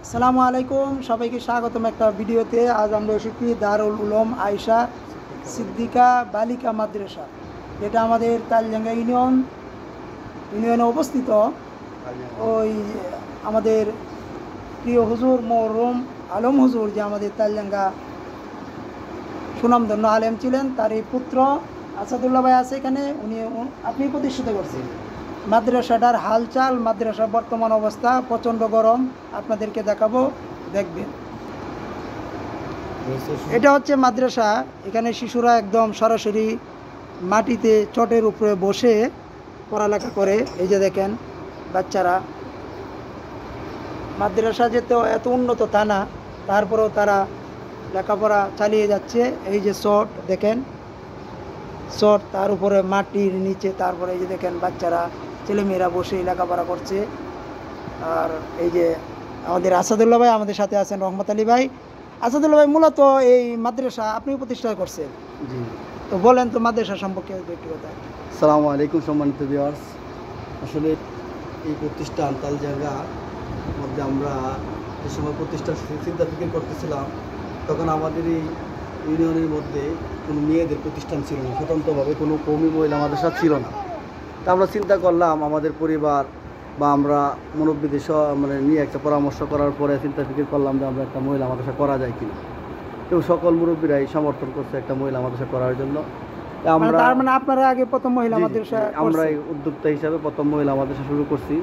আসসালামু আলাইকুম, সবাইকে স্বাগতম একটা ভিডিওতে। আজ আমরা এসেছি দারুল উলুম আয়েশা সিদ্দিকা বালিকা মাদ্রাসা, যেটা আমাদের তালজাঙ্গা ইউনিয়নে অবস্থিত। ওই আমাদের প্রিয় হুজুর মরহুম আলম হুজুর, যে আমাদের তালজাঙ্গা সুনামধন্য আলেম ছিলেন, তার এই পুত্র আসাদুল্লাহ ভাই আছে এখানে। আপনি প্রতিষ্ঠিত করছেন মাদ্রাসাটার হালচাল, মাদ্রাসার বর্তমান অবস্থা। প্রচণ্ড গরম, আপনাদেরকে দেখাবো, দেখবেন। এটা হচ্ছে মাদ্রাসা। এখানে শিশুরা একদম সরাসরি মাটিতে চটের উপরে বসে পড়ালেখা করে। এই যে দেখেন বাচ্চারা। মাদ্রাসা যেতে এত উন্নত তা না, তারপরেও তারা লেখাপড়া চালিয়ে যাচ্ছে। এই যে চট দেখেন, চট, তার উপরে মাটির নিচে, তারপরে এই যে দেখেন বাচ্চারা ছেলেমেয়েরা বসে লেখাপড়া করছে। আর এই যে আমাদের আসাদুল্লাহ ভাই আমাদের সাথে আছেন, রহমত আলী ভাই। আসাদুল্লাহ ভাই, মূলত এই মাদ্রাসা আপনি প্রতিষ্ঠা করছেন, জি। তো বলেন তো মাদ্রাসা সম্পর্কে একটু কথা। আসসালামু আলাইকুম সম্মানিত ভিউয়ার্স। আসলে এই প্রতিষ্ঠান তালজাঙ্গার মধ্যে আমরা যে সময় প্রতিষ্ঠান চিন্তা ফিকির করতেছিলাম, তখন আমাদের এই ইউনিয়নের মধ্যে কোনো মেয়েদের প্রতিষ্ঠান ছিল না, স্বতন্ত্রভাবে কোনো কওমি মহিলা মাদ্রাসা ছিল না। তা আমরা চিন্তা করলাম, আমাদের পরিবার বা আমরা মুরব্বীদের নিয়ে একটা পরামর্শ করার পরে চিন্তা ফিকির করলাম যে আমরা একটা মহিলা মাদ্রাসা করা যায় কিনা। এবং সকল মুরব্বীরাই সমর্থন করছে একটা মহিলা মাদ্রাসা করার জন্য। তার মানে আপনারা আগে প্রথম মহিলা মাদ্রাসা? আমরা উদ্যোক্তা হিসাবে প্রথম মহিলা মাদ্রাসা শুরু করছি।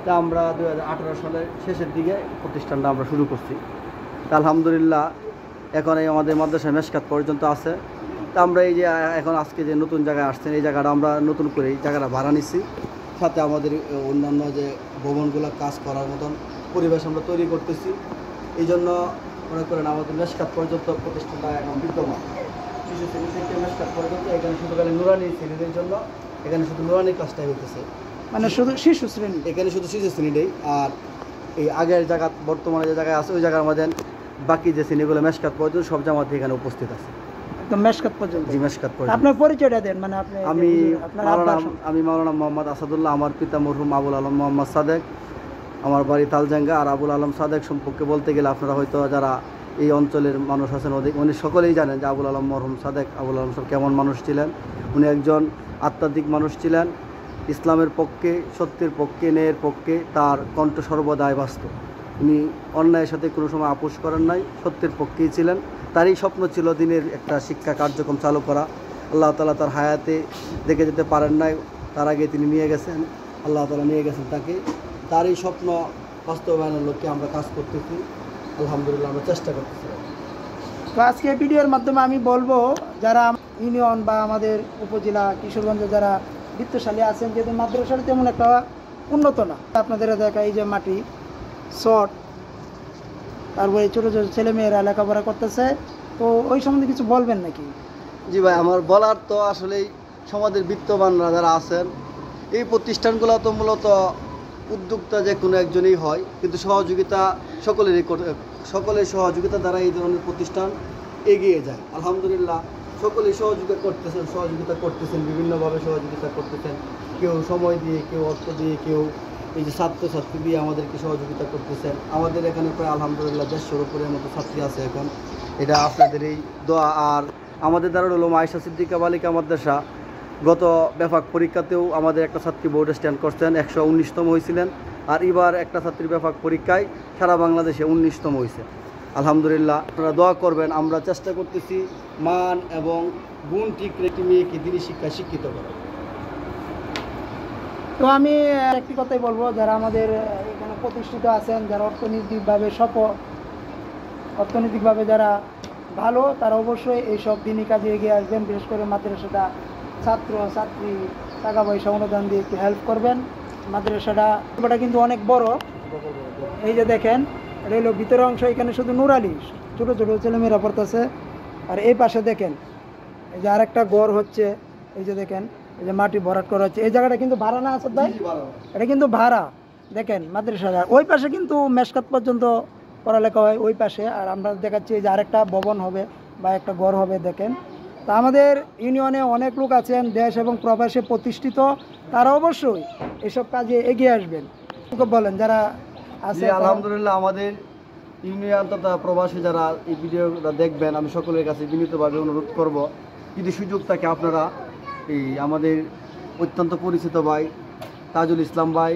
তা আমরা 2018 সালের শেষের দিকে প্রতিষ্ঠানটা আমরা শুরু করছি। তা আলহামদুলিল্লাহ এখন এই আমাদের মাদ্রাসায় মেশকাত পর্যন্ত আছে। তা আমরা এই যে এখন আজকে যে নতুন জায়গায় আসছেন, এই জায়গাটা আমরা নতুন করে এই জায়গাটা ভাড়া নিচ্ছি। সাথে আমাদের অন্যান্য যে ভবনগুলো কাজ করার মতন পরিবেশ আমরা তৈরি করতেছি। এই জন্য মনে করেন আমাদের মেশকাত পর্যন্ত প্রতিষ্ঠানটা এখন বিদ্যমান। শিশু শ্রেণী থেকে মেশকাত পর্যন্ত এখানে শুধু খালি নুরানি শ্রেণীদের জন্য এখানে শুধু নুরানি ক্লাসটাই হইতেছে, মানে শুধু শিশু শ্রেণী, এখানে শুধু শিশু শ্রেণীটাই। আর এই আগের জায়গা বর্তমানে যে জায়গায় আছে ওই জায়গার মধ্যে বাকি যে শ্রেণীগুলো মেশকাত পর্যন্ত সব জামাতে এখানে উপস্থিত আছে, একদম মেশকাত পর্যন্ত। জি, মেশকাত পর্যন্ত। আপনার পরিচয়টা দেন, মানে আপনি। আমি মাওলানা মোহাম্মদ আসাদুল্লাহ। আমার পিতা মরহুম আবুল আলম মোহাম্মদ সাদেক। আমার বাড়ি তালজাঙ্গা। আর আবুল আলম সাদেক সম্পর্কে বলতে গেলে আপনারা হয়তো যারা এই অঞ্চলের মানুষ আছেন উনি সকলেই জানেন যে আবুল আলম মরহুম সাদেক, আবুল আলম সাহেব কেমন মানুষ ছিলেন। উনি একজন আধ্যাত্মিক মানুষ ছিলেন, ইসলামের পক্ষে, সত্যের পক্ষে, ন্যায়ের পক্ষে তার কণ্ঠ সর্বদাই বাস্তব। উনি অন্যায়ের সাথে কোনো সময় আপোষ করেন নাই, সত্যের পক্ষেই ছিলেন। তারই স্বপ্ন ছিল দিনের একটা শিক্ষা কার্যক্রম চালু করা। আল্লাহ তাআলা তার হায়াতে দেখে যেতে পারেন নাই, তার আগে তিনি নিয়ে গেছেন, আল্লাহ তাআলা নিয়ে গেছেন তাকে। তার এই স্বপ্ন বাস্তবায়নের লক্ষ্যে আমরা কাজ করতেছি, আলহামদুলিল্লাহ আমরা চেষ্টা করতেছি। তো আজকে ভিডিওর মাধ্যমে আমি বলবো, যারা ইউনিয়ন বা আমাদের উপজেলা কিশোরগঞ্জে যারা বৃত্তশালী আছেন, যেহেতু মাদ্রাসাটা তেমন একটা উন্নত না, আপনাদের দেখা এই যে মাটি, শট, তারপরে ছোটো ছোটো ছেলেমেয়েরা লেখাপড়া করতেছে, তো ওই সম্বন্ধে কিছু বলবেন নাকি? জি ভাই, আমার বলার তো আসলেই সমাজের বিত্তবানরা যারা আছেন, এই প্রতিষ্ঠানগুলো তো মূলত উদ্যোক্তা যে কোনো একজনই হয়, কিন্তু সহযোগিতা সকলের সহযোগিতা দ্বারা এই ধরনের প্রতিষ্ঠান এগিয়ে যায়। আলহামদুলিল্লাহ সকলেই সহযোগিতা করতেছেন, বিভিন্নভাবে সহযোগিতা করতেছেন। কেউ সময় দিয়ে, কেউ অর্থ দিয়ে, কেউ এই যে ছাত্রছাত্রী দিয়ে আমাদেরকে সহযোগিতা করতেছেন। আমাদের এখানে প্রায় আলহামদুলিল্লাহ 150 উপরের মতো ছাত্রী আছে এখন। এটা আপনাদের এই দোয়া। আর আমাদের দারুল উলুম আয়েশা সিদ্দিকা বালিকা মাদ্রাসা গত ব্যাপক পরীক্ষাতেও আমাদের একটা ছাত্রী বোর্ডে স্ট্যান্ড করছেন, 119তম হয়েছিলেন। আর এবার একটা ছাত্রী ব্যাপক পরীক্ষায় সারা বাংলাদেশে 19তম হয়েছে। আলহামদুলিল্লাহ, আপনারা দোয়া করবেন। আমরা চেষ্টা করতেছি মান এবং গুণ ঠিক রেখে মেয়েকে দিনী শিক্ষায় শিক্ষিত করা। তো আমি একটি কথাই বলবো, যারা আমাদের এখানে প্রতিষ্ঠিত আছেন, যারা অর্থনৈতিকভাবে যারা ভালো, তারা অবশ্যই এইসব দিনই কাজে এগিয়ে আসবেন। বিশেষ করে মাদ্রাসাটা ছাত্রী টাকা পয়সা অনুদান দিয়ে একটু হেল্প করবেন। মাদ্রাসাটা কিন্তু অনেক বড়। এই যে দেখেন, এটা হলো ভিতরের অংশ, এখানে শুধু নুরালি ছোটো ছোটো ছেলেমেয়েরা পড়তেছে। আর এই পাশে দেখেন, এই যে আরেকটা ঘর হচ্ছে, এই যে দেখেন, এই যে মাটি ভরাট করা হচ্ছে। এই জায়গাটা কিন্তু ভাড়া না আছে ভাই, এটা কিন্তু ভাড়া। দেখেন মাদ্রাসাটা ওই পাশে কিন্তু মেশকাত পর্যন্ত পড়ালেখা হয় ওই পাশে। আর আমরা দেখাচ্ছি এই যে আরেকটা ভবন হবে বা একটা ঘর হবে। দেখেন, তা আমাদের ইউনিয়নে অনেক লোক আছেন দেশ এবং প্রবাসে প্রতিষ্ঠিত, তারা অবশ্যই এসব কাজে এগিয়ে আসবেন। বলেন যারা আছে। আলহামদুলিল্লাহ আমাদের ইউনিয়ন তথা প্রবাসী যারা এই ভিডিওটা দেখবেন, আমি সকলের কাছে বিনীতভাবে অনুরোধ করব, যদি সুযোগ থাকে আপনারা এই আমাদের অত্যন্ত পরিচিত ভাই তাজুল ইসলাম ভাই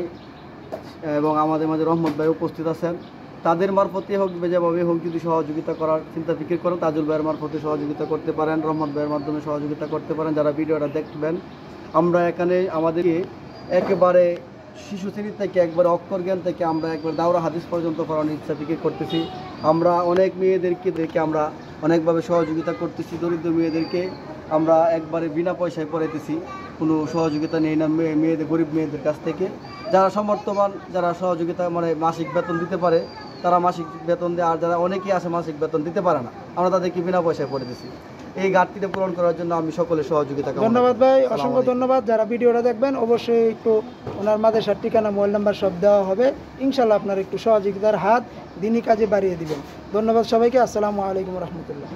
এবং আমাদের মাঝে রহমত ভাই উপস্থিত আছেন, তাদের মারফতে হোক যেভাবে হোক যদি সহযোগিতা করার চিন্তা ফিকির করেন, তাজুল ভাইয়ের মারফতে সহযোগিতা করতে পারেন, রহমত ভাইয়ের মাধ্যমে সহযোগিতা করতে পারেন। যারা ভিডিওটা দেখবেন, আমরা এখানে আমাদেরকে একেবারে শিশু শ্রেণী থেকে একবারে অক্ষর জ্ঞান থেকে আমরা একবার দাওরা হাদিস পর্যন্ত পড়ানোর ইচ্ছা ফিকির করতেছি। আমরা অনেক মেয়েদেরকে দেখে আমরা অনেকভাবে সহযোগিতা করতেছি। দরিদ্র মেয়েদেরকে আমরা একবারে বিনা পয়সায় পড়াইতেছি, কোনো সহযোগিতা নেই না মেয়েদের, গরিব মেয়েদের কাছ থেকে। যারা সমর্থবান, যারা সহযোগিতা মানে মাসিক বেতন দিতে পারে, তারা মাসিক বেতন দেয়, আর যারা অনেকেই আছে মাসিক বেতন দিতে পারে না, আমরা তাদেরকে বিনা পয়সায় পড়াইতেছি। এই ঘাটতিটা পূরণ করার জন্য আমি সকলের সহযোগিতা কামনা করি। ধন্যবাদ ভাই, অসংখ্য ধন্যবাদ। যারা ভিডিওটা দেখবেন অবশ্যই একটু ওনার মাদ্রাসার ঠিকানা, মোবাইল নাম্বার সব দেওয়া হবে। ইনশাল্লাহ আপনার একটু সহযোগিতার হাত দিনী কাজে বাড়িয়ে দিবেন। ধন্যবাদ সবাইকে। আসসালামু আলাইকুম রহমতুল্লাহ।